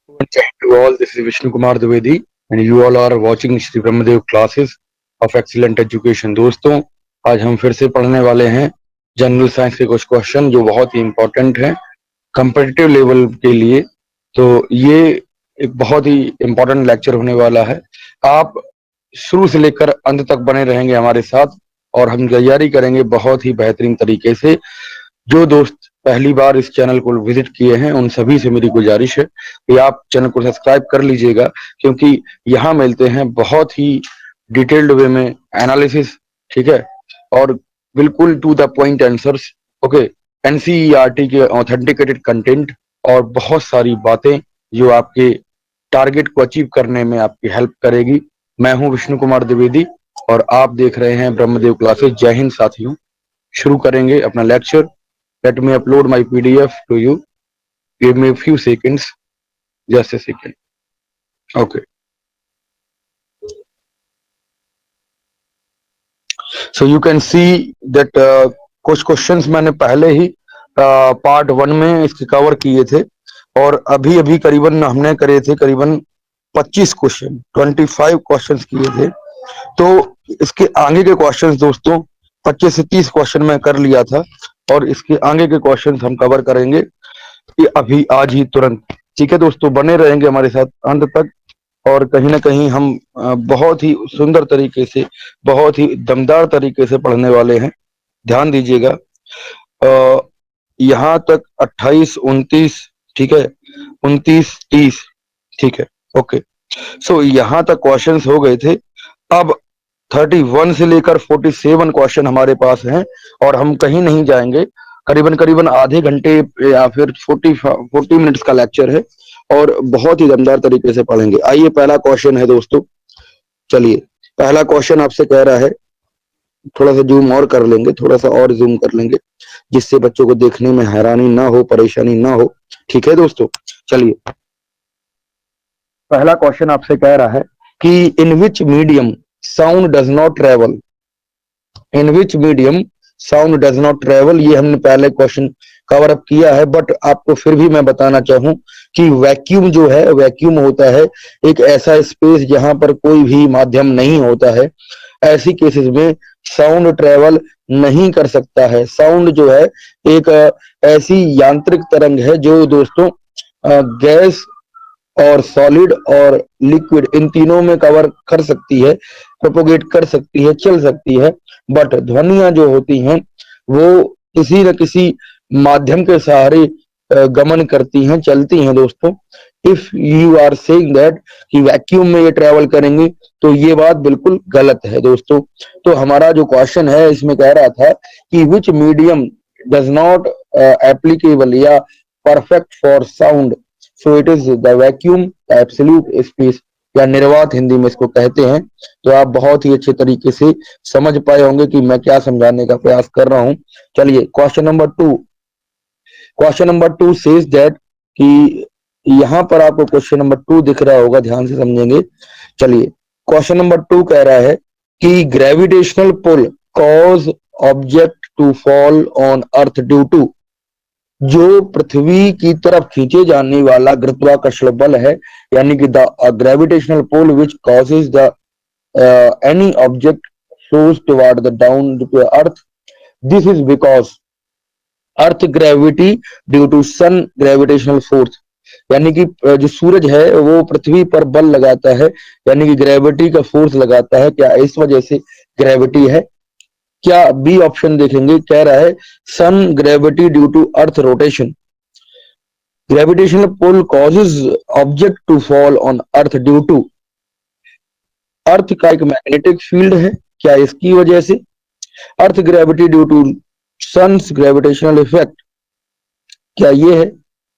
To all, this is Vishnu Kumar Dwivedi, and you all are watching Shri Brahmadev classes of excellent education. दोस्तों, आज हम फिर से पढ़ने वाले हैं जनरल साइंस के कुछ क्वेश्चन जो बहुत ही इम्पोर्टेंट हैं कंपेटिटिव लेवल के लिए। तो ये एक बहुत ही इम्पोर्टेंट लेक्चर होने वाला है। आप शुरू से लेकर अंत तक बने रहेंगे हमारे साथ और हम तैयारी करेंगे बहुत ही बेहतरीन तरीके से। जो दोस्त पहली बार इस चैनल को विजिट किए हैं उन सभी से मेरी गुजारिश है कि आप चैनल को सब्सक्राइब कर लीजिएगा, क्योंकि यहाँ मिलते हैं बहुत ही डिटेल्ड वे में एनालिसिस, ठीक है, और बिल्कुल to the point answers. Okay, NCERT के ऑथेंटिकेटेड कंटेंट और बहुत सारी बातें जो आपके टारगेट को अचीव करने में आपकी हेल्प करेगी। मैं हूं विष्णु कुमार द्विवेदी और आप देख रहे हैं ब्रह्मदेव क्लासेस। जय हिंद साथियों, शुरू करेंगे अपना lecture. Let me upload my PDF to you. Give me a few seconds. Just a second. Okay. So you can see that कुछ क्वेश्चंस मैंने पहले ही पार्ट 1 में इसके कवर किए थे और अभी अभी करीबन हमने करे थे करीबन 25 क्वेश्चन, 25 क्वेश्चंस किए थे। तो इसके आगे के क्वेश्चंस दोस्तों 25 से 30 क्वेश्चन मैं कर लिया था और इसके आगे के क्वेश्चंस हम कवर करेंगे ये अभी आज ही तुरंत। ठीक है दोस्तों, बने रहेंगे हमारे साथ अंत तक और कहीं ना कहीं हम बहुत ही सुंदर तरीके से, बहुत ही दमदार तरीके से पढ़ने वाले हैं। ध्यान दीजिएगा, यहाँ तक 28, 29, ठीक है, 29, 30, ठीक है, ओके। सो यहाँ तक क्वेश्चंस हो गए थे। अब 31 से लेकर 47 क्वेश्चन हमारे पास हैं और हम कहीं नहीं जाएंगे। करीबन आधे घंटे या फिर 40 मिनट्स का लेक्चर है और बहुत ही दमदार तरीके से पढ़ेंगे। आइए, पहला क्वेश्चन है दोस्तों। चलिए, पहला क्वेश्चन आपसे कह रहा है, थोड़ा सा जूम और कर लेंगे, थोड़ा सा और जूम कर लेंगे जिससे बच्चों को देखने में हैरानी ना हो, परेशानी ना हो। ठीक है दोस्तों, चलिए, पहला क्वेश्चन आपसे कह रहा है कि in which medium sound does not travel. In which medium sound does not travel, ये हमने पहले क्वेश्चन कवर अप किया है, बट आपको फिर भी मैं बताना चाहूं कि वैक्यूम जो है, वैक्यूम होता है एक ऐसा स्पेस जहां पर कोई भी माध्यम नहीं होता है। ऐसी केसेस में साउंड ट्रेवल नहीं कर सकता है। साउंड जो है एक ऐसी यांत्रिक तरंग है जो दोस्तों गैस और सॉलिड और लिक्विड इन तीनों में कवर कर सकती है, प्रोपोगेट कर सकती है, चल सकती है। बट ध्वनियां जो होती हैं वो किसी न किसी माध्यम के सहारे गमन करती हैं, चलती हैं दोस्तों। If you are saying that कि वैक्यूम में ये ट्रेवल करेंगे तो ये बात बिल्कुल गलत है दोस्तों। तो हमारा जो क्वेश्चन है इसमें कह रहा था कि which medium does not applicable या perfect for sound, so it is the vacuum, absolute space, या निर्वात हिंदी में इसको कहते हैं। तो आप बहुत ही अच्छे तरीके से समझ पाए होंगे कि मैं क्या समझाने का प्रयास कर रहा हूं। चलिए, question number 2। Question number 2 says that कि यहां पर आपको क्वेश्चन नंबर 2 दिख रहा होगा, ध्यान से समझेंगे। चलिए, क्वेश्चन नंबर 2 कह रहा है कि gravitational pull cause object to fall on earth due to, जो पृथ्वी की तरफ खींचे जाने वाला गुरुत्वाकर्षण बल है, यानी कि the gravitational pull which causes the any object flows toward the down to earth, this is because earth gravity due to sun gravitational force, यानी कि जो सूरज है वो पृथ्वी पर बल लगाता है, यानी कि ग्रेविटी का फोर्स लगाता है। क्या इस वजह से ग्रेविटी है? क्या बी ऑप्शन देखेंगे, कह रहा है sun gravity due to earth rotation. Gravitational pull causes object to fall on earth due to earth का एक मैग्नेटिक फील्ड है, क्या इसकी वजह से? Earth gravity due to sun's gravitational effect, क्या ये है?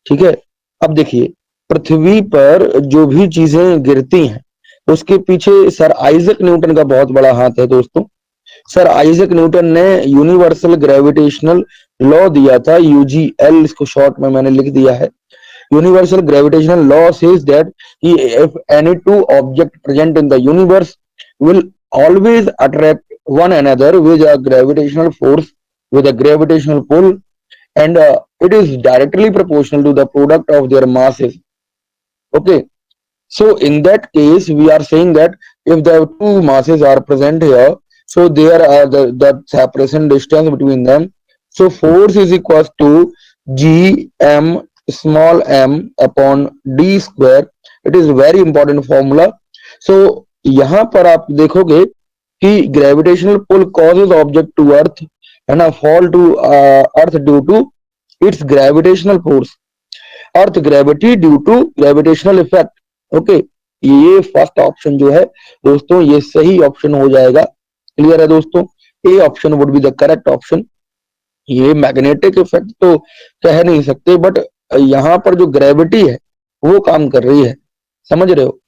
ठीक है, अब देखिए, पृथ्वी पर जो भी चीजें गिरती हैं उसके पीछे सर आइजक न्यूटन का बहुत बड़ा हाथ है दोस्तों। सर आइजक न्यूटन ने यूनिवर्सल ग्रेविटेशनल लॉ दिया था, यूजीएल, इसको शॉर्ट में मैंने लिख दिया है। Universal gravitational law says that if any two object present in the universe will always attract one another with a gravitational force, with a gravitational pull, and it is directly proportional to the product of their masses. Okay, so in that case, we are saying that if the two masses are present here, so there are the separation distance between them. So force is equals to G m small m upon d square. It is very important formula. So यहाँ पर आप देखोगे कि gravitational pull causes object to earth and a fall to earth due to its gravitational force. Earth gravity due to gravitational effect. Okay, ये first option जो है दोस्तों ये सही ऑप्शन हो जाएगा। क्लियर है दोस्तों, A option would be the correct option. ये मैग्नेटिक इफेक्ट तो कह नहीं सकते, बट यहाँ पर जो ग्रेविटी है वो काम कर रही है, समझ रहे हो,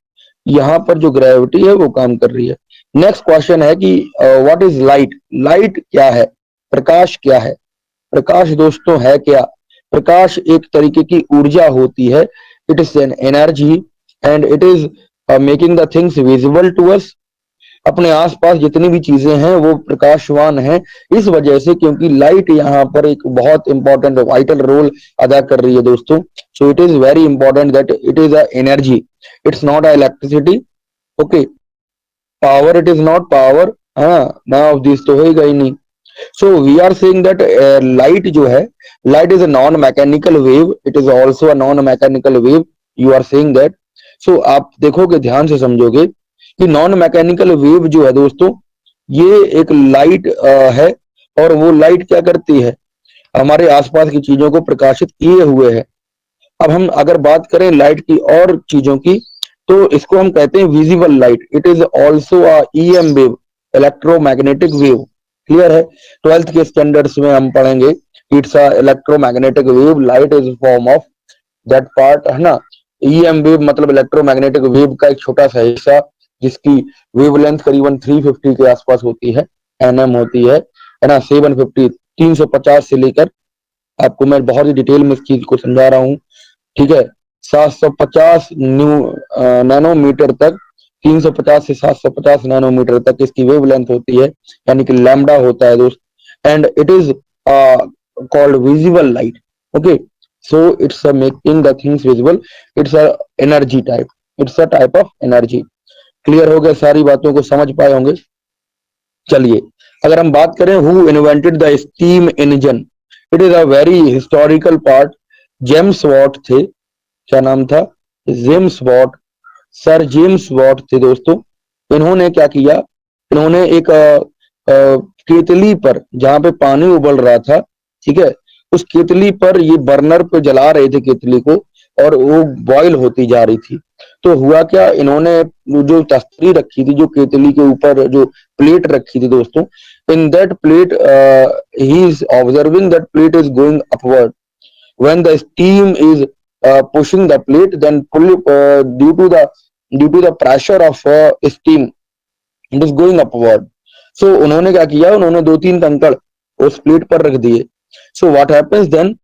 यहाँ पर जो ग्रेविटी है वो काम कर रही है। नेक्स्ट क्वेश्चन है कि व्हाट इज लाइट। लाइट क्या है, प्रकाश क्या है। प्रकाश दोस्तों है क्या, प्रकाश एक तरीके की ऊर्जा होती है। It is an energy and it is making the things visible to us. अपने आसपास जितनी भी चीजें हैं वो प्रकाशवान हैं इस वजह से, क्योंकि लाइट यहाँ पर एक बहुत इंपॉर्टेंट वाइटल रोल अदा कर रही है दोस्तों। सो it is very important that it is a energy, it's not a electricity. Okay, power it is not power, हाँ ना ऑफ दिस तो होगा ही नहीं। So we are saying that light जो है, light is a non-mechanical wave. It is also a non-mechanical wave. You are saying that. So आप देखोगे ध्यान से समझोगे कि non-mechanical wave जो है दोस्तों ये एक लाइट है, और वो लाइट क्या करती है, हमारे आसपास की चीजों को प्रकाशित किए हुए है। अब हम अगर बात करें लाइट की और चीजों की, तो इसको हम कहते हैं visible light. It is also a EM wave, electromagnetic wave. Clear है, 12th के स्टैंडर्ड्स में हम पढ़ेंगे it's a electromagnetic wave, light is form of that part, है ना। EM वेव मतलब इलेक्ट्रोमैग्नेटिक वेव का एक छोटा सा हिस्सा जिसकी वेवलेंथ करीबन 350 के आसपास होती है, NM होती है ना। 750 350 से लेकर, आपको मैं बहुत ही डिटेल में इस चीज को समझा रहा हूँ, ठीक है, 750 नैनोमीटर तक, 350 से 750 नैनोमीटर तक इसकी वेवलेंथ होती है, यानी कि लैम्डा होता है दोस्त। And it is called visible light. Okay, so it's making the things visible, it's a energy type, it's a type of energy. Clear हो गया, सारी बातों को समझ पाए होंगे। चलिए, अगर हम बात करें who invented the steam engine, it is a very historical part. James Watt थे, क्या नाम था, James Watt, sir James Watt थे दोस्तों। इन्होंने क्या किया, इन्होंने एक केतली पर, जहां पे पानी उबल रहा था, ठीक है, उस केतली पर ये बर्नर पे जला रहे थे केतली को, और वो बॉईल होती जा रही थी। तो हुआ क्या, इन्होंने जो तस्तरी रखी थी, जो केतली के ऊपर जो प्लेट रखी थी दोस्तों, in that plate he is observing that plate is going upward when the steam is pushing the plate, then due to the pressure of steam, it is going upward. So उन्होंने क्या किया, उन्होंने 2-3 कंकड़ उस plate पर रख दिए। So what happens then,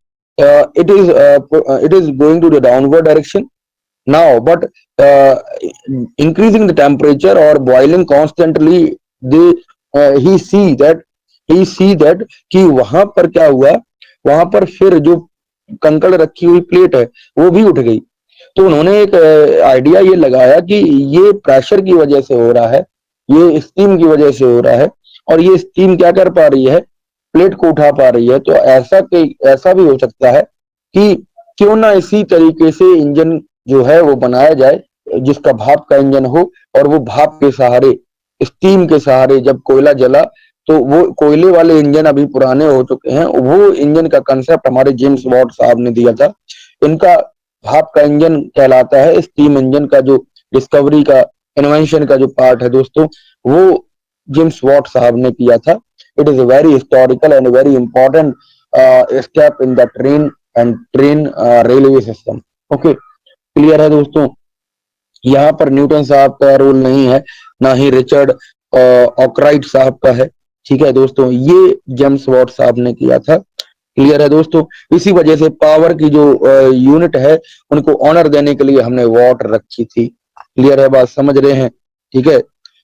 it is going to the downward direction now, but uh, increasing the temperature or boiling constantly, they he see that कि वहां पर क्या हुआ, वहां पर फिर जो कंकड़ रखी हुई प्लेट है वो भी उठ गई। तो उन्होंने एक आइडिया ये लगाया कि ये प्रेशर की वजह से हो रहा है, ये स्टीम की वजह से हो रहा है, और ये स्टीम क्या कर पा रही है, प्लेट को उठा पा रही है। तो ऐसा भी हो सकता है कि क्यों ना इसी तरीके से इंजन जो है वो बनाया जाए, जिसका भाप का इंजन हो, और वो भाप के सहारे, स्टीम के सहारे जब कोयला जला, तो वो कोयले वाले इंजन अभी पुराने हो चुके हैं। वो इंजन का कंसेप्ट हमारे जेम्स वॉट साहब ने दिया था। इनका भाप का इंजन कहलाता है, स्टीम इंजन का जो डिस्कवरी का, इन्वेंशन का जो पार्ट है दोस्तों, वो जेम्स वॉट साहब ने किया था। It is very historical and very important step in the train railway system. Okay, clear है दोस्तों। यहाँ पर न्यूटन साहब का रोल नहीं है, ना ही रिचर्ड ऑकराइट साहब का है, ठीक है दोस्तों, ये जेम्स वॉट साहब ने किया था। क्लियर है दोस्तों। इसी वजह से पावर की जो यूनिट है उनको ऑनर देने के लिए हमने वॉट रखी थी। क्लियर है, बात समझ रहे हैं, ठीक है।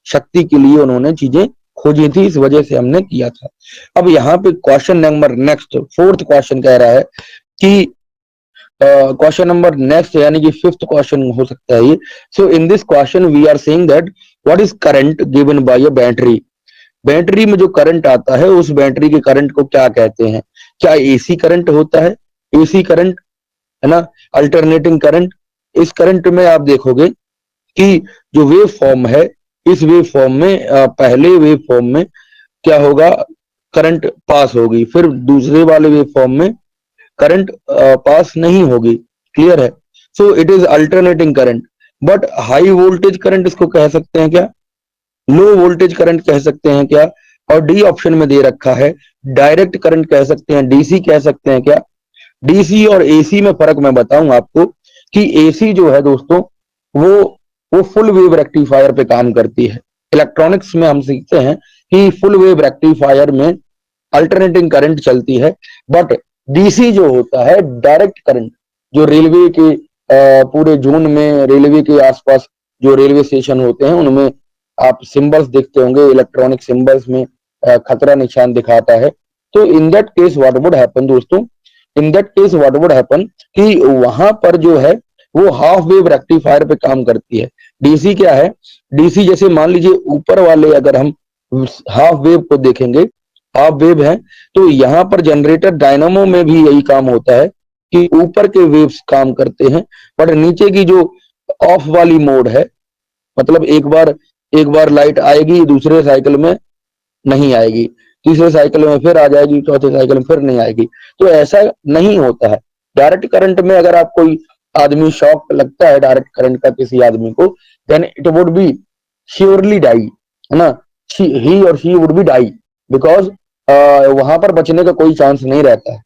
शक्ति के लिए उन्होंने चीजें खोजी थी, इस वजह से हमने किया था। अब यहाँ पे question number next 4th question कह रहा है कि क्वेश्चन नंबर नेक्स्ट यानी कि फिफ्थ क्वेश्चन हो सकता है ये। So in this question we are saying that what is current given by a battery. Battery में जो करंट आता है उस बैटरी के करंट को क्या कहते हैं? क्या एसी करंट होता है? एसी करंट है ना, अल्टरनेटिंग करंट। इस करंट में आप देखोगे कि जो वेव फॉर्म है, इस वेव फॉर्म में पहले वेव फॉर्म में क्या होगा, करंट पास होगी, फिर दूसरे वाले वेव फॉर्म में करंट पास नहीं होगी। क्लियर है? सो it is alternating current. But high voltage current इसको कह सकते हैं क्या? लो वोल्टेज करंट कह सकते हैं क्या? और डी ऑप्शन में दे रखा है डायरेक्ट करंट कह सकते हैं, डीसी कह सकते हैं क्या? डीसी और एसी में फर्क मैं बताऊं आपको कि एसी जो है दोस्तों वो फुल वेव रेक्टिफायर पे काम करती है। इलेक्ट्रॉनिक्स में हम सीखते हैं कि फुल वेव रेक्टिफायर में अल्टरनेटिंग करंट चलती है, बट डीसी जो होता है डायरेक्ट करंट, जो रेलवे के पूरे जोन में, रेलवे के आसपास जो रेलवे स्टेशन होते हैं उनमें आप सिंबल्स देखते होंगे, इलेक्ट्रॉनिक सिंबल्स में खतरा निशान दिखाता है। तो in that case what would happen दोस्तों, in that case what would happen कि वहां पर जो है वो हाफ वेव रेक्टिफायर पे काम करती है। डीसी क्या है? डीसी जैसे मान लीजिए ऊपर वाले अगर हम हाफ वेव को देखेंगे, हाफ वेव है, तो यहाँ पर जनरेटर डायनामो में भी यही काम होता है कि ऊपर के वेव्स काम करते हैं, पर नीचे की जो ऑफ वाली मोड है, मतलब एक बार लाइट आएगी, दूसरे साइकिल में नहीं आएगी, तीसरे साइकिल में फिर आ जाएगी, चौथे साइकिल में फिर नहीं आएगी। तो ऐसा नहीं होता है। डायरेक्ट करंट में अगर आप कोई आदमी शॉक लगता है डायरेक्ट करंट का किसी आदमी को, then it would be surely die, है ना, ही और she would be die, because वहां पर बचने का कोई चांस नहीं रहता है,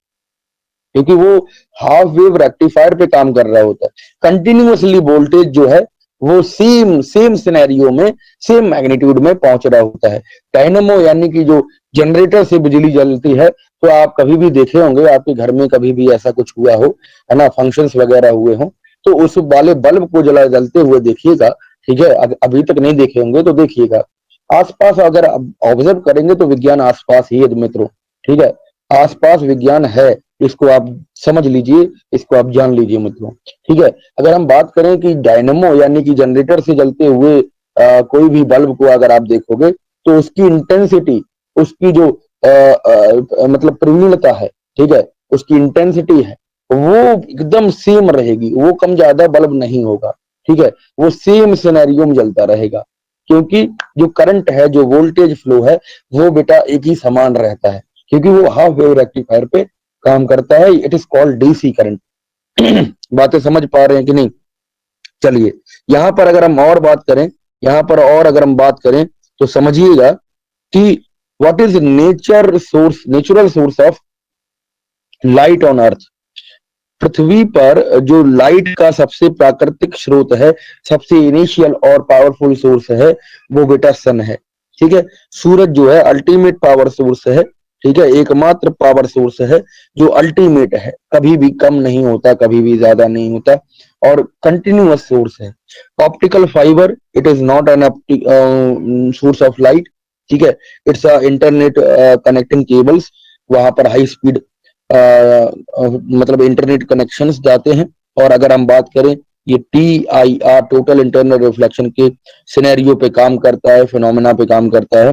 क्योंकि वो हाफ वेव रेक्टिफायर पे काम कर रहा होता है। कंटिन्यूअसली वोल्टेज जो है वो सेम सिनेरियो में, सेम मैग्नीट्यूड में पहुंच रहा होता है। डायनेमो यानी कि जो जनरेटर से बिजली जलती है, तो आप कभी भी देखे होंगे, आपके घर में कभी भी ऐसा कुछ हुआ हो, है ना, फंक्शंस वगैरह हुए हो, तो उस वाले बल्ब को जलते हुए देखिएगा। ठीक है, अभी तक नहीं देखे होंगे तो देखिएगा। आसपास अगर ऑब्जर्व करेंगे तो विज्ञान आसपास ही है मित्रों। ठीक है, आसपास विज्ञान है, इसको आप समझ लीजिए, इसको आप जान लीजिए मित्रों। ठीक है, अगर हम बात करें कि डायनेमो यानी कि जनरेटर से जलते हुए कोई भी बल्ब को अगर आप देखोगे तो उसकी इंटेंसिटी, उसकी जो मतलब प्रवीणता है, ठीक है, उसकी इंटेंसिटी है, वो एकदम सेम रहेगी, वो कम ज्यादा बल्ब नहीं होगा। ठीक है, वो सेम सिनेरियो में जलता रहेगा, क्योंकि जो करंट है, जो वोल्टेज फ्लो है, वो बेटा एक ही समान रहता है, क्योंकि वो हाफ वेव रेक्टिफायर पे काम करता है। It is called DC current. बातें समझ पा रहे हैं कि नहीं? चलिए, यहां पर अगर हम और बात करें, यहां पर और अगर हम बात करें तो समझिएगा कि what is natural source of light on earth. पृथ्वी पर जो लाइट का सबसे प्राकृतिक स्रोत है, सबसे इनिशियल और पावरफुल सोर्स है, वो बेटा सन है। ठीक है, सूरज जो है अल्टीमेट पावर सोर्स है। ठीक है, एकमात्र पावर सोर्स है जो अल्टीमेट है, कभी भी कम नहीं होता, कभी भी ज्यादा नहीं होता, और कंटिन्यूअस सोर्स है। Optical fibre, it is not an source of light. ठीक है, it's a internet connecting cables, वहां पर हाई स्पीड मतलब इंटरनेट कनेक्शंस जाते हैं। और अगर हम बात करें, ये TIR टोटल इंटरनल रिफ्लेक्शन के सिनेरियो पे काम करता है, फिनोमेना पे काम करता है।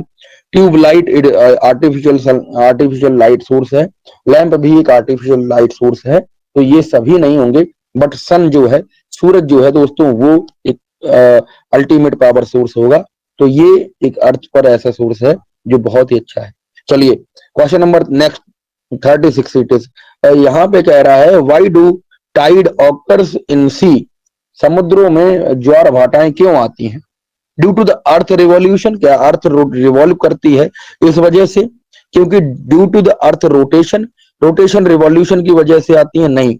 Tube light artificial light source है। लैंप भी एक आर्टिफिशियल लाइट सोर्स है। तो ये सभी नहीं होंगे, बट सन जो है, सूरज जो है दोस्तों, वो एक अल्टीमेट पावर सोर्स होगा। तो ये एक अर्थ पर ऐसा सोर्स है जो बहुत ही अच्छा है। चलिए, question number next 36 it is. यहाँ पे कह रहा है why do tide occurs in sea. समुद्रों में ज्वार भाटाएं क्यों आती हैं? Due to the earth revolution, क्या अर्थ रिवॉल्व करती है इस वजह से? क्योंकि due to the earth rotation, rotation revolution की वजह से आती है? नहीं,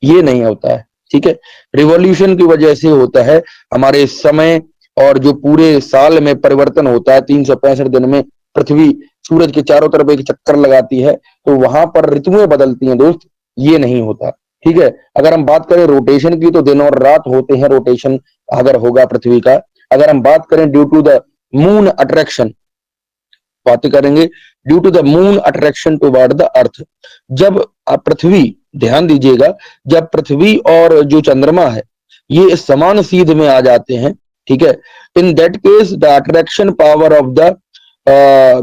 ये नहीं होता है। ठीक है, रिवॉल्यूशन की वजह से होता है हमारे समय और जो पूरे साल में परिवर्तन होता है। 365 दिन में पृथ्वी सूरज के चारों तरफ एक चक्कर लगाती है, तो वहां पर ऋतुएं बदलती हैं दोस्त, ये नहीं होता। ठीक है, अगर हम बात करें रोटेशन की, तो दिन और रात होते हैं रोटेशन अगर होगा पृथ्वी का। अगर हम बात करें due to the moon attraction, बातें करेंगे due to the moon attraction toward the earth. जब पृथ्वी ध्यान दीजिएगा, जब पृथ्वी और जो चंद्रमा है ये समान सीध में आ जाते हैं, ठीक है, in that case the attraction power of the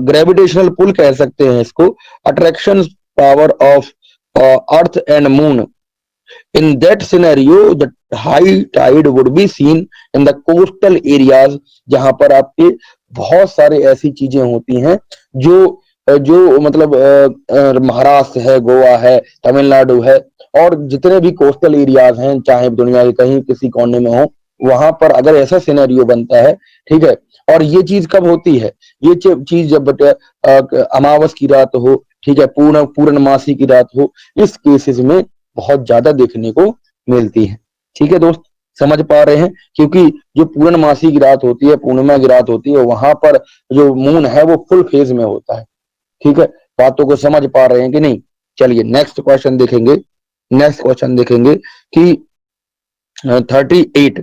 gravitational pull कह सकते हैं इसको, attraction power of earth and moon, in that scenario the high tide would be seen in the coastal areas, जहां पर आपके बहुत सारे ऐसी चीजें होती हैं जो जो मतलब महाराष्ट्र है, गोवा है, तमिलनाडु है और जितने भी कोस्टल एरियाज हैं, चाहे दुनिया के कहीं किसी कोने में हो, वहां पर अगर ऐसा सिनेरियो बनता है, ठीक है, और ये चीज कब होती है, ये चीज जब अमावस की रात हो, ठीक है, पूर्णमासी की रात हो, इस केसेस में बहुत ज्यादा देखने को मिलती है। ठीक है दोस्त, समझ पा रहे हैं, क्योंकि जो पूर्णमासी की रात होती है, पूर्णिमा की रात होती है, वहां पर जो मून है वो फुल फेज में होता है। ठीक है, बातों को समझ पा रहे हैं कि नहीं? चलिए नेक्स्ट क्वेश्चन देखेंगे। नेक्स्ट क्वेश्चन देखेंगे कि 38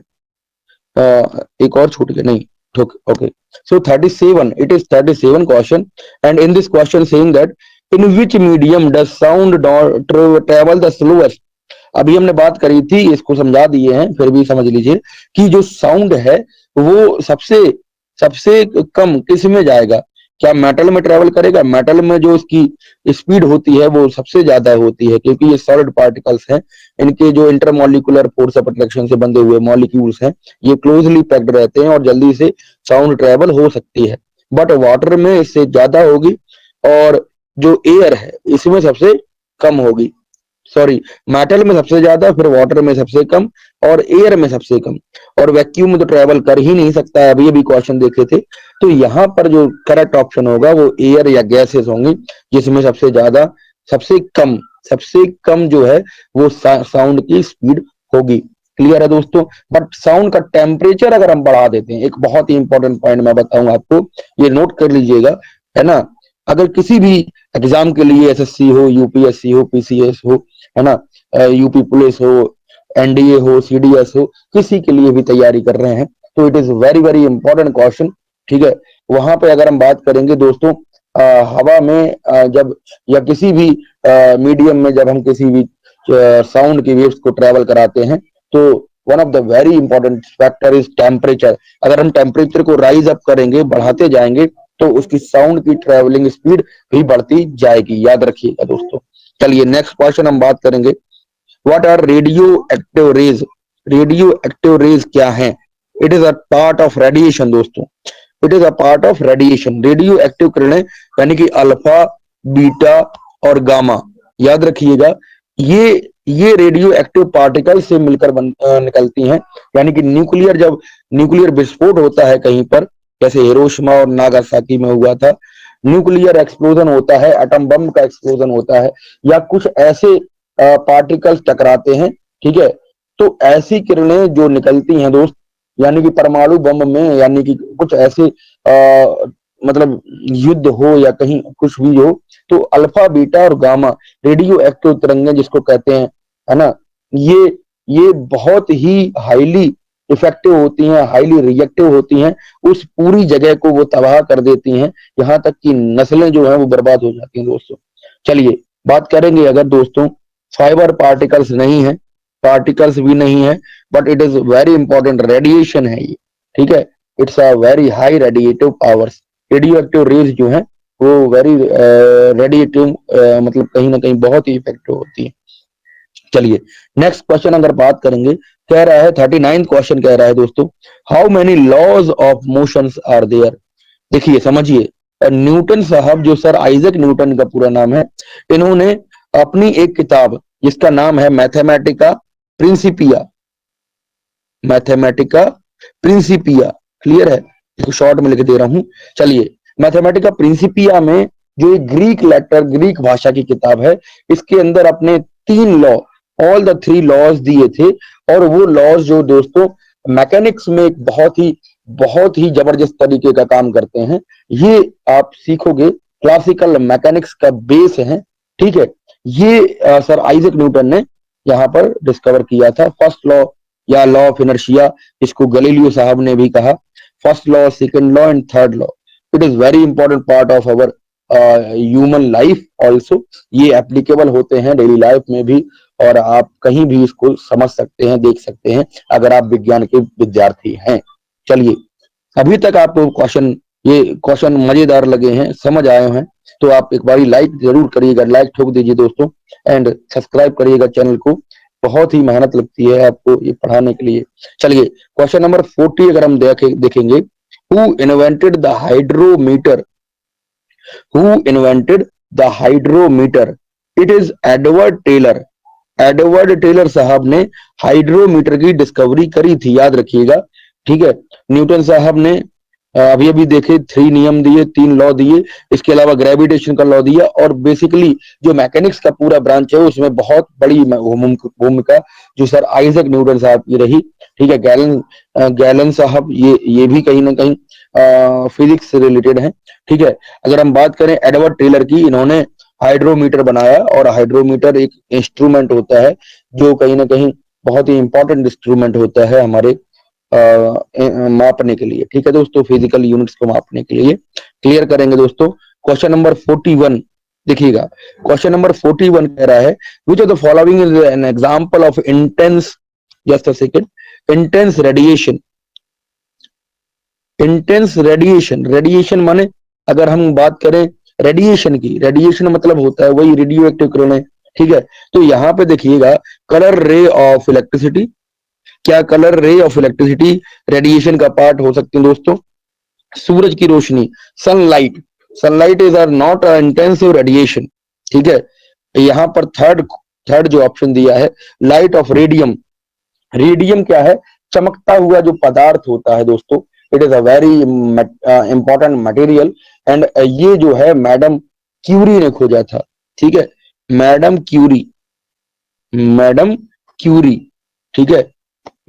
एक और छूट गया, नहीं, okay, so 37, it is 37 question, and in this question saying that in which medium does sound travel the slowest। अभी हमने बात करी थी, इसको समझा दिए हैं, फिर भी समझ लीजिए कि जो साउंड है वो सबसे सबसे कम किस में जाएगा, क्या मेटल में ट्रेवल करेगा? मेटल में जो इसकी स्पीड होती है वो सबसे ज्यादा होती है, क्योंकि ये सॉलिड पार्टिकल्स हैं, इनके जो इंटरमॉलिक्यूलर फोर्स ऑफ अट्रैक्शन से बंधे हुए मॉलिक्यूल्स हैं, ये क्लोजली पैक्ड रहते हैं और जल्दी से साउंड ट्रेवल हो सकती है। बट वाटर में इससे ज्यादा होगी, और जो एयर है इसमें सबसे कम होगी। सॉरी, मेटल में सबसे ज्यादा, फिर वाटर में सबसे कम और एयर में सबसे कम, और वैक्यूम में तो ट्रेवल कर ही नहीं सकता है। अभी क्वेश्चन देखे थे, तो यहाँ पर जो करेक्ट ऑप्शन होगा वो एयर या गैसेस होंगी, जिसमें सबसे ज्यादा सबसे कम जो है वो साउंड की स्पीड होगी। क्लियर है दोस्तों? बट साउंड का टेम्परेचर अगर हम बढ़ा देते हैं, एक बहुत ही इंपॉर्टेंट पॉइंट मैं बताऊंगा आपको, ये नोट कर लीजिएगा, है ना। अगर किसी भी एग्जाम के लिए एसएससी हो, यूपीएससी हो, पीसीएस हो, है ना, यूपी पुलिस हो, एनडीए हो, सीडीएस हो, किसी के लिए भी तैयारी कर रहे हैं, तो it is very very important question. ठीक है, वहां पे अगर हम बात करेंगे दोस्तों, हवा में जब या किसी भी मीडियम में जब हम किसी भी साउंड की वेव्स को ट्रेवल कराते हैं, तो one of the very important factor is temperature. अगर हम टेम्परेचर को राइज अप करेंगे, बढ़ाते जाएंगे, तो उसकी साउंड की ट्रेवलिंग स्पीड भी बढ़ती जाएगी, याद रखिएगा दोस्तों। चलिए नेक्स्ट क्वेश्चन हम बात करेंगे, what are radioactive rays. Radioactive rays क्या है? It is a part of radiation दोस्तों, it is a part of radiation. Radioactive किरणें यानी कि अल्फा, बीटा और गामा, याद रखिएगा, ये रेडियो एक्टिव पार्टिकल से मिलकर निकलती हैं। यानी कि जब न्यूक्लियर विस्फोट होता है कहीं पर, जैसे हिरोशिमा और नागासाकी में हुआ था, न्यूक्लियर एक्सप्लोजन होता है, एटम बम का एक्सप्लोजन होता है, या कुछ ऐसे पार्टिकल्स टकराते हैं, ठीक है, तो ऐसी किरणें जो निकलती हैं दोस्त, यानी कि परमाणु बम में, यानी कि कुछ ऐसे मतलब युद्ध हो या कहीं कुछ भी हो, तो अल्फा, बीटा और गामा रेडियो एक्टिव तरंगें जिसको कहते हैं, है ना, ये बहुत ही हाईली इफेक्टिव होती हैं, हाईली रिएक्टिव होती हैं, उस पूरी जगह को वो तबाह कर देती हैं, यहाँ तक कि नस्लें जो हैं वो बर्बाद हो जाती हैं दोस्तों। चलिए बात करेंगे, अगर दोस्तों फाइबर पार्टिकल्स नहीं है, पार्टिकल्स भी नहीं है, but it is very important, radiation है ये, ठीक है, it's a very high radiative powers. Radioactive rays जो है वो वेरी रेडिएटिव, मतलब कहीं ना कहीं बहुत ही इफेक्टिव होती है। चलिए नेक्स्ट क्वेश्चन अगर बात करेंगे, कह रहा है 39 क्वेश्चन कह रहा है दोस्तों, how many laws of motions are there. देखिए समझिए, न्यूटन साहब, जो सर आइजक न्यूटन का पूरा नाम है, इन्होंने अपनी एक किताब जिसका नाम है Mathematica Principia, Mathematica Principia, clear है, इसको शॉर्ट में लिख दे रहा हूं। चलिए मैथमेटिका प्रिंसिपिया में जो एक ग्रीक भाषा की किताब है, इसके अंदर अपने 3 लॉ, ऑल द 3 लॉज दिए थे, और वो लॉज जो दोस्तों मैकेनिक्स में एक बहुत ही जबरदस्त तरीके का काम करते हैं। ये आप सीखोगे, क्लासिकल मैकेनिक्स का बेस है, ठीक है। ये सर आइजक न्यूटन ने यहाँ पर डिस्कवर किया था। फर्स्ट लॉ या लॉ ऑफ इनर्शिया, इसको गैलीलियो साहब ने भी कहा, first law, second law and third law. It is very important part of our human life also, ये एप्लीकेबल होते हैं डेली लाइफ में भी, और आप कहीं भी इसको समझ सकते हैं, देख सकते हैं अगर आप विज्ञान के विद्यार्थी हैं। चलिए, अभी तक आपको ये क्वेश्चन मजेदार लगे हैं, समझ आए हैं, तो आप एक बारी लाइक जरूर करिएगा, लाइक ठोक दीजिए दोस्तों, एंड सब्सक्राइब करिएगा चैनल को। बहुत ही मेहनत लगती है आपको ये पढ़ाने के लिए। चलिए, क्वेश्चन नंबर 40 अगर हम देखेंगे, who invented the hydrometer? Who invented the hydrometer? It is Edward Teller. Edward Teller साहब ने हाइड्रोमीटर की डिस्कवरी करी थी, याद रखिएगा, ठीक है। न्यूटन साहब ने अभी अभी देखे 3 नियम दिए, 3 लॉ दिए, इसके अलावा ग्रेविटेशन का लॉ दिया, और बेसिकली जो मैकेनिक्स का पूरा ब्रांच है उसमें बहुत बड़ी भूमिका जो सर आइजैक न्यूटन साहब की रही, ठीक है। गैलन साहब ये भी कहीं ना कहीं फिजिक्स से रिलेटेड है, ठीक है। अगर हम बात करें एडवर्ड टेलर की, इन्होंने हाइड्रोमीटर बनाया, और हाइड्रोमीटर एक इंस्ट्रूमेंट होता है जो कहीं ना कहीं बहुत ही इंपॉर्टेंट इंस्ट्रूमेंट होता है हमारे मापने के लिए, ठीक है दोस्तों, फिजिकल यूनिट्स को मापने के लिए। क्लियर करेंगे दोस्तों। क्वेश्चन नंबर 41 देखिएगा, क्वेश्चन नंबर 41 कह रहा है, which of the following is an example of intense, just a second, intense radiation. Intense radiation, radiation माने अगर हम बात करें रेडिएशन की, रेडिएशन मतलब होता है वही रेडियो एक्टिव किरणें, ठीक है। तो यहाँ पे देखिएगा, कलर रे ऑफ इलेक्ट्रिसिटी, क्या colour ray of electricity radiation का पार्ट हो सकती है दोस्तों? सूरज की रोशनी, sunlight, sunlight is are not intensive radiation, ठीक है। यहाँ पर थर्ड जो ऑप्शन दिया है, लाइट ऑफ रेडियम। रेडियम क्या है? चमकता हुआ जो पदार्थ होता है दोस्तों, it is a very important material, and ये जो है मैडम क्यूरी ने खोजा था, ठीक है, मैडम क्यूरी, मैडम क्यूरी, ठीक है।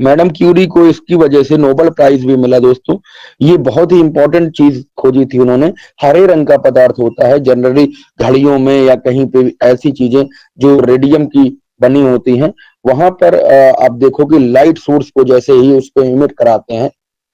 मैडम क्यूरी को इसकी वजह से नोबेल प्राइज भी मिला दोस्तों। ये बहुत ही इंपॉर्टेंट चीज खोजी थी उन्होंने। हरे रंग का पदार्थ होता है जनरली घड़ियों में या कहीं पे ऐसी चीजें जो रेडियम की बनी होती हैं, वहां पर आप देखो कि लाइट सोर्स को जैसे ही उस पर इमिट कराते हैं,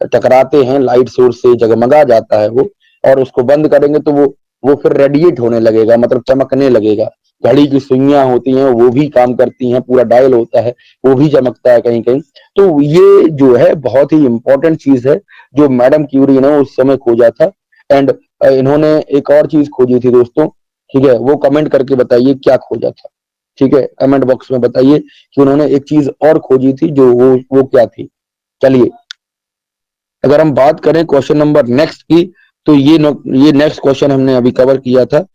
टकराते हैं लाइट सोर्स से, जगमगा जाता है वो, और उसको बंद करेंगे तो वो फिर रेडिएट होने लगेगा, मतलब चमकने लगेगा। घड़ी की सुइयां होती हैं वो भी काम करती हैं, पूरा डायल होता है वो भी चमकता है कहीं कहीं। तो ये जो है बहुत ही इंपॉर्टेंट चीज है जो मैडम क्यूरी ने उस समय खोजा था। एंड इन्होंने एक और चीज खोजी थी दोस्तों, ठीक है, वो कमेंट करके बताइए क्या खोजा था, ठीक है, कमेंट बॉक्स में बताइए कि उन्होंने एक चीज और खोजी थी जो वो क्या थी। चलिए, अगर हम बात करें क्वेश्चन नंबर नेक्स्ट की, तो ये नेक्स्ट क्वेश्चन हमने अभी कवर किया था,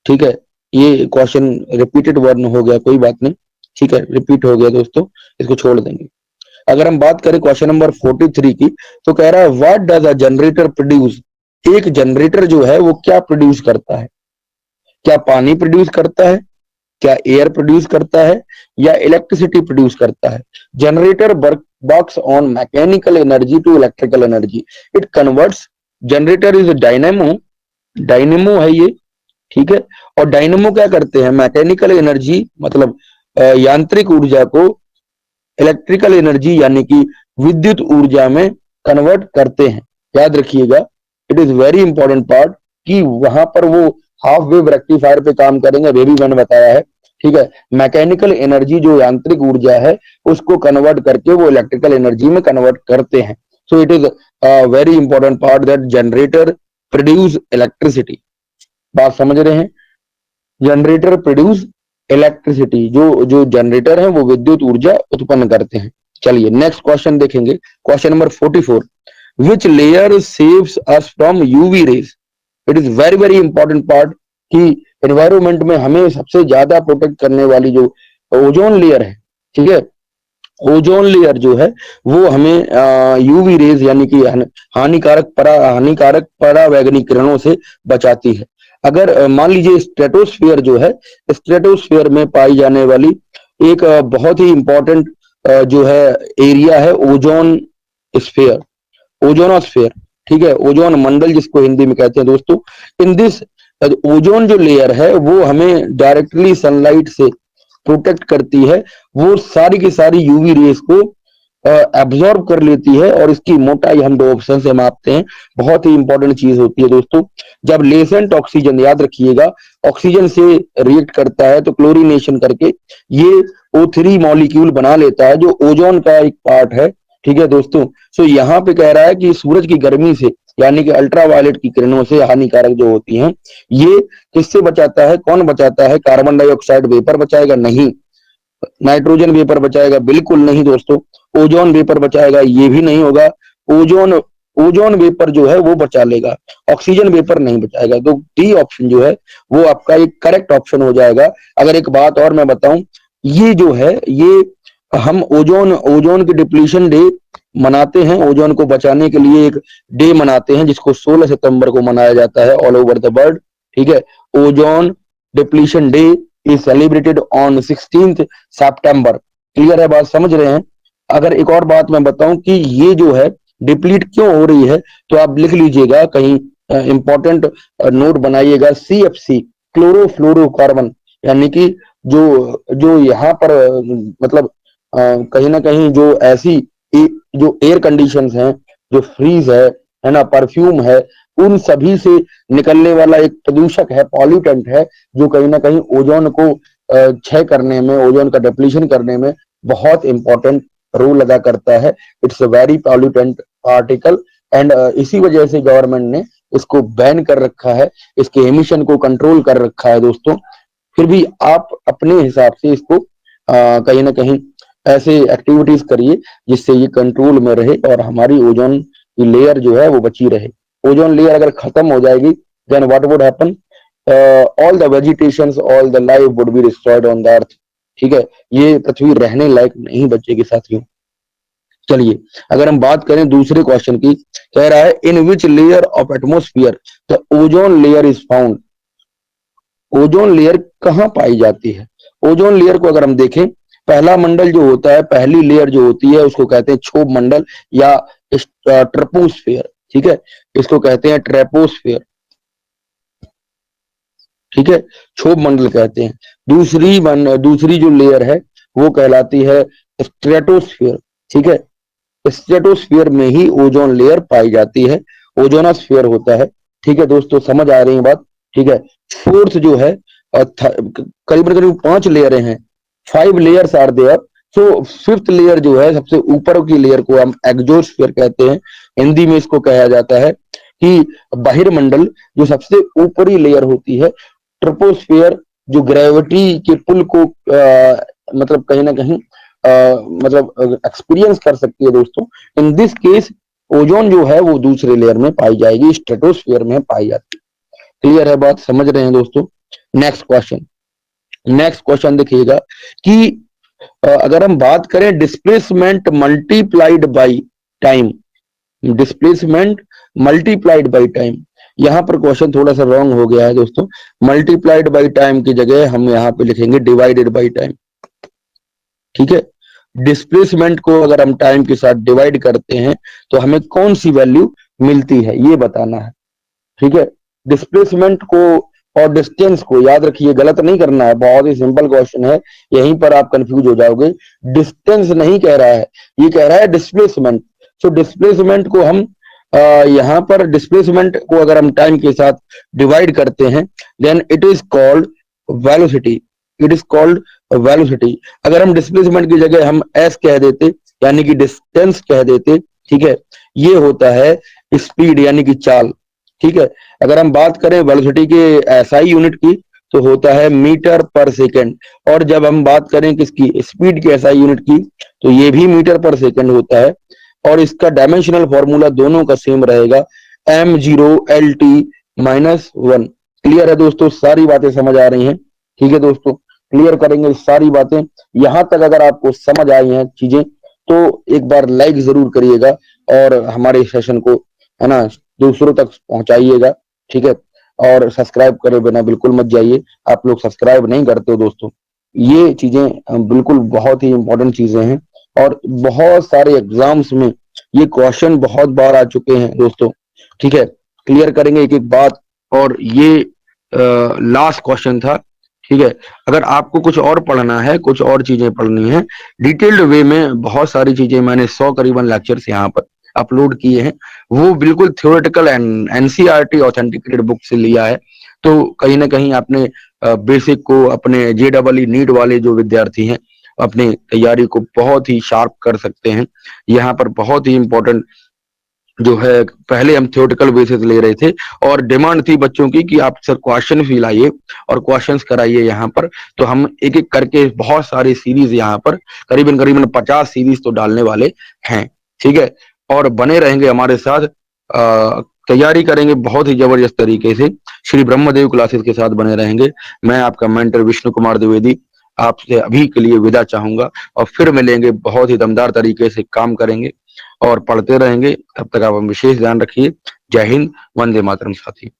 ठीक है। ये क्वेश्चन रिपीटेड वर्ड हो गया, कोई बात नहीं, ठीक है, रिपीट हो गया दोस्तों, इसको छोड़ देंगे। अगर हम बात करें क्वेश्चन नंबर 43 की, तो कह रहा है what does a generator produce? एक जनरेटर जो है वो क्या प्रोड्यूस करता है? क्या पानी प्रोड्यूस करता है, क्या एयर प्रोड्यूस करता है, या इलेक्ट्रिसिटी प्रोड्यूस करता है? Generator works on mechanical energy to electrical energy, it converts. Generator is dynamo, dynamo है ये, ठीक है। और डायनेमो क्या करते हैं? मैकेनिकल एनर्जी मतलब यांत्रिक ऊर्जा को इलेक्ट्रिकल एनर्जी यानी कि विद्युत ऊर्जा में कन्वर्ट करते हैं। याद रखिएगा, it is very important part कि वहां पर वो हाफ वेव रेक्टिफायर पे काम करेंगे, वे भी मैंने बताया है, ठीक है। मैकेनिकल एनर्जी जो यांत्रिक ऊर्जा है उसको कन्वर्ट करके वो इलेक्ट्रिकल एनर्जी में कन्वर्ट करते हैं। सो it is very important part that generator produce electricity. बात समझ रहे हैं? जनरेटर प्रोड्यूस इलेक्ट्रिसिटी, जो जनरेटर है वो विद्युत ऊर्जा उत्पन्न करते हैं। चलिए नेक्स्ट क्वेश्चन देखेंगे, question number 44, which layer saves us from UV rays? It is very very important part कि एनवायरमेंट में हमें सबसे ज्यादा प्रोटेक्ट करने वाली जो ओजोन लेयर है, ठीक है, ओजोन लेयर जो है वो हमें यूवी रेज यानी कि हानिकारक परावैंगनी किरणों से बचाती है। अगर मान लीजिए स्ट्रेटोस्फीयर जो है, स्ट्रेटोस्फीयर में पाई जाने वाली एक बहुत ही इंपॉर्टेंट जो है एरिया है ओजोन स्फीयर, ओजोनोस्फीयर, ठीक है, ओजोन मंडल जिसको हिंदी में कहते हैं दोस्तों। इन दिस ओजोन जो लेयर है वो हमें डायरेक्टली सनलाइट से प्रोटेक्ट करती है, वो सारी की सारी यूवी रेस को एब्जॉर्ब कर लेती है और इसकी मोटाई हम 2 ऑप्शन से मापते हैं। बहुत ही इंपॉर्टेंट चीज होती है दोस्तों। जब लेसेंट ऑक्सीजन, याद रखिएगा, ऑक्सीजन से रिएक्ट करता है तो क्लोरीनेशन करके ये O3 मॉलिक्यूल बना लेता है जो ओजोन का एक पार्ट है। ठीक है दोस्तों। सो यहाँ पे कह रहा है कि सूरज की गर्मी से, यानी कि अल्ट्रावायलेट की किरणों से हानिकारक जो होती हैं, ये किससे बचाता है, कौन बचाता है? कार्बन डाइऑक्साइड वेपर बचाएगा? नहीं। नाइट्रोजन वेपर बचाएगा? बिल्कुल नहीं दोस्तों। ओजोन वेपर बचाएगा? ये भी नहीं होगा। ओजोन ओजोन वेपर जो है वो बचा लेगा, ऑक्सीजन वेपर नहीं बचाएगा। तो डी ऑप्शन जो है वो आपका एक करेक्ट ऑप्शन हो जाएगा। अगर एक बात और मैं बताऊं, ये जो है ये हम ओजोन ओजोन के डिप्लीशन डे मनाते हैं, ओजोन को बचाने के लिए एक डे मनाते हैं जिसको 16 सितंबर को मनाया जाता है ऑल ओवर द वर्ल्ड। ठीक है। Ozone depletion day is celebrated on 16 September. Clear है बात, समझ रहे हैं? अगर एक और बात मैं बताऊं कि ये जो है डिप्लीट क्यों हो रही है, तो आप लिख लीजिएगा कहीं, इंपॉर्टेंट नोट बनाइएगा, CFC क्लोरोफ्लोरोकार्बन, यानी कि जो जो यहाँ पर मतलब कहीं ना कहीं जो ऐसी जो एयर कंडीशंस हैं, जो फ्रीज है ना, परफ्यूम है, उन सभी से निकलने वाला एक प्रदूषक है, पॉल्यूटेंट है, जो कहीं ना कहीं ओजोन को क्षय करने में, ओजोन का डिप्लीशन करने में बहुत इंपॉर्टेंट रोल अदा करता है। It's a very pollutant particle and इसी वजह से गवर्नमेंट ने इसको बैन कर रखा है, इसके एमिशन को कंट्रोल कर रखा है दोस्तों। फिर भी आप अपने हिसाब से इसको कहीं ना कहीं ऐसे एक्टिविटीज करिए जिससे ये कंट्रोल में रहे और हमारी ओजोन की लेयर जो है वो बची रहे। ओजोन लेयर अगर खत्म हो जाएगी, then what would happen? All the vegetations, all the life would be destroyed on the earth. ठीक है, ये पृथ्वी रहने लायक नहीं बचेगी साथियों। चलिए, अगर हम बात करें दूसरे क्वेश्चन की, कह रहा है in which layer of atmosphere the ozone layer is found. Ozone layer कहाँ पाई जाती है? ओजोन लेयर को अगर हम देखें, पहला मंडल जो होता है, पहली लेयर जो होती है उसको कहते हैं क्षोभ मंडल या ट्रपोस्फेयर। ठीक है, इसको कहते हैं ट्रपोस्फेयर। ठीक है, क्षोभ मंडल कहते हैं। दूसरी जो लेयर है वो कहलाती है स्ट्रेटोस्फियर। ठीक है, स्ट्रेटोस्फियर में ही ओजोन लेयर पाई जाती है, ओजोनोस्फियर होता है। ठीक है दोस्तों, समझ आ रही है बात? ठीक है। फोर्थ जो है करीबन करीब 5 लेयरें हैं, 5 layers are there. So fifth layer जो है, सबसे ऊपर की लेयर को हम एक्सोस्फियर कहते हैं। हिंदी में इसको कहा जाता है कि बहिर्मंडल, जो सबसे ऊपरी लेयर होती है। ट्रोपोस्फियर जो ग्रेविटी के पुल को मतलब कहीं ना कहीं मतलब एक्सपीरियंस कर सकती है दोस्तों। इन दिस केस ओजोन जो है वो दूसरे लेयर में पाई जाएगी, स्ट्रेटोस्फियर में पाई जाती है। क्लियर है बात, समझ रहे हैं दोस्तों? नेक्स्ट क्वेश्चन देखिएगा कि अगर हम बात करें displacement multiplied by time, displacement multiplied by time, यहां पर क्वेश्चन थोड़ा सा रॉन्ग हो गया है दोस्तों। मल्टीप्लाइड बाई टाइम की जगह हम यहां पे लिखेंगे डिवाइडेड बाई टाइम। ठीक है, डिस्प्लेसमेंट को अगर हम टाइम के साथ डिवाइड करते हैं तो हमें कौन सी वैल्यू मिलती है ये बताना है। ठीक है, डिस्प्लेसमेंट को और डिस्टेंस को याद रखिए, गलत नहीं करना है, बहुत ही सिंपल क्वेश्चन है, यहीं पर आप कंफ्यूज हो जाओगे। डिस्टेंस नहीं कह रहा है, ये कह रहा है डिस्प्लेसमेंट। सो डिस्प्लेसमेंट को हम यहां पर डिस्प्लेसमेंट को अगर हम टाइम के साथ डिवाइड करते हैं, then it is called velocity. It is called velocity. अगर हम डिस्प्लेसमेंट की जगह हम एस कह देते, यानी कि डिस्टेंस कह देते, ठीक है, ये होता है स्पीड यानी कि चाल। ठीक है, अगर हम बात करें वेलोसिटी के एसआई यूनिट की तो होता है मीटर पर सेकंड, और जब हम बात करें किसकी, स्पीड की एसआई यूनिट की, तो ये भी मीटर पर सेकंड होता है। और इसका डायमेंशनल फॉर्मूला दोनों का सेम रहेगा, m0LT-1। क्लियर है दोस्तों? सारी बातें समझ आ रही हैं? ठीक है दोस्तों, क्लियर करेंगे सारी बातें। यहां तक अगर आपको समझ आई हैं चीजें तो एक बार लाइक जरूर करिएगा और हमारे सेशन को, है ना, दूसरों तक पहुंचाइएगा। ठीक है, और सब्सक्राइब करे बिना बिल्कुल मत जाइए, आप लोग सब्सक्राइब नहीं करते हो दोस्तों। ये चीजें बिल्कुल बहुत ही इंपॉर्टेंट चीजें हैं और बहुत सारे एग्जाम्स में ये क्वेश्चन बहुत बार आ चुके हैं दोस्तों। ठीक है, क्लियर करेंगे एक एक बात। और ये लास्ट क्वेश्चन था, ठीक है। अगर आपको कुछ और पढ़ना है, कुछ और चीजें पढ़नी है डिटेल्ड वे में, बहुत सारी चीजें मैंने 100 करीबन लेक्चर्स यहाँ पर अपलोड किए हैं, वो बिल्कुल theoretical and NCERT authenticated book से लिया है। तो कहीं ना कहीं आपने बेसिक को, अपने जेडबलई नीट वाले जो विद्यार्थी हैं अपनी तैयारी को बहुत ही शार्प कर सकते हैं। यहाँ पर बहुत ही इंपॉर्टेंट जो है, पहले हम थ्योरेटिकल बेसिस ले रहे थे और डिमांड थी बच्चों की कि आप सर क्वेश्चन भी लाइए और क्वेश्चंस कराइए यहाँ पर। तो हम एक एक करके बहुत सारी सीरीज यहाँ पर करीबन करीबन 50 सीरीज तो डालने वाले हैं। ठीक है, और बने रहेंगे हमारे साथ, तैयारी करेंगे बहुत ही जबरदस्त तरीके से, श्री ब्रह्मदेव क्लासेस के साथ बने रहेंगे। मैं आपका मेंटर विष्णु कुमार द्विवेदी आपसे अभी के लिए विदा चाहूंगा, और फिर मिलेंगे, बहुत ही दमदार तरीके से काम करेंगे और पढ़ते रहेंगे। तब तक आप विशेष ध्यान रखिए। जय हिंद, वंदे मातरम साथी।